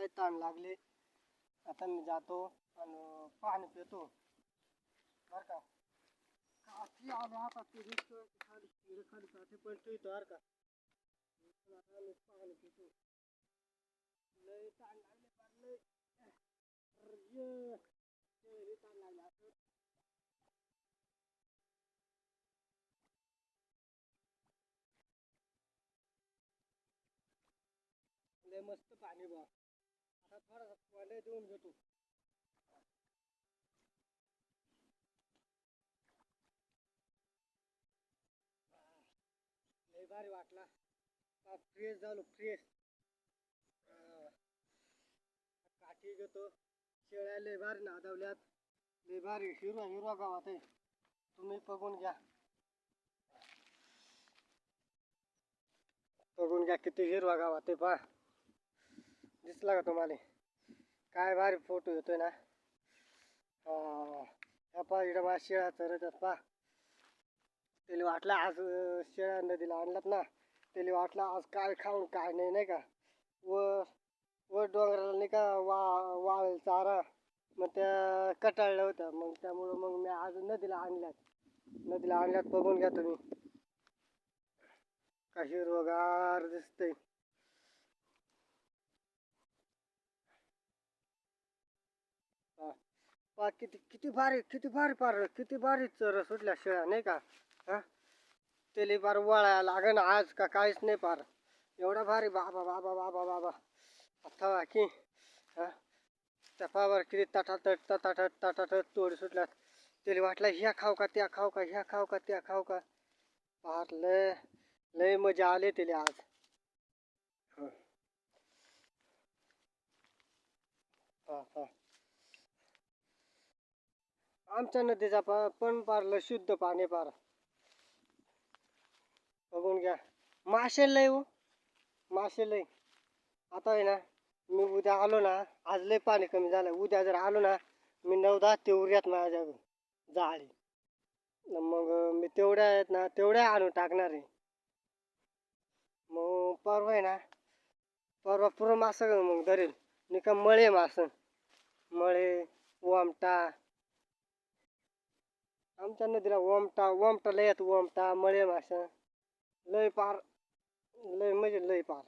लय ताण लागले. आता मी जातो आणि पाणी पितो बरं का. काठी आले आता ते खाली खाली काठी पडतो इथं बरं का. आता मी पाणी पितो. लय ताण लागले पण लय लय ताण लागला असं. लय मस्त पाणी बा. आता थोडासा पाणी देऊन घेतो. लय भारी वाटला. फ्रेश झालो फ्रेश. काठी घेतो. शेळ्या लय भारी नादवल्यात. लय भारी हिरवा हिरवा गावात आहे. तुम्ही बघून घ्या. बघून घ्या किती हिरवा गावात आहे पहा. दिसला का तुम्हाला? काय भारी फोटो येतोय ना. ह्या पहा इकडं माझ्या शेळ्या चरतात पहा. त्याला वाटलं आज शेळ्या नदीला आणल्यात ना. त्याला वाटलं आज काय खाऊन काय नाही नाही का. वर वर डोंगराला नाही का वाळेल चारा. मग त्या कटाळल्या होत्या. मग त्यामुळं मग मी आज नदीला आणल्यात. बघून घ्या तुम्ही. का हिरवगार दिसतंय. पहा किती किती भारी किती भारी चर सुटल्या शेळ्या नाही का. हा त्याला पार वळायला लागन आज का काहीच नाही पार. एवढा भारी बाबा बाबा बाबा बाबा अथवा की. हा त्या पावर किती तटाटट तोड सुटल्यात. त्याला वाटलं ह्या खाऊ का त्या खाऊ का ह्या खाऊ का त्या खाऊ का. पार लय लय मजा आली त्याला आज. हा हा आमच्या नदीचा पण पार शुद्ध पाणी पार. बघून घ्या. मासे लय हो. मासे लय. आता आहे ना मी उद्या आलो ना. आज लय पाणी कमी झालं. उद्या जर आलो ना मी 9-10 तेवढ्यात माझ्या जाळी. मग मी तेवढ्या आहेत ना तेवढ्या आणून टाकणार आहे. मग परवा आहे ना. परवा पुरं मासं मग धरेल. नाही का मळे मासं. मळे ओमटा. आमच्या नदीला ओमटा लय आहेत. ओमटा मळे मासं लय पार. लय म्हणजे लय पार.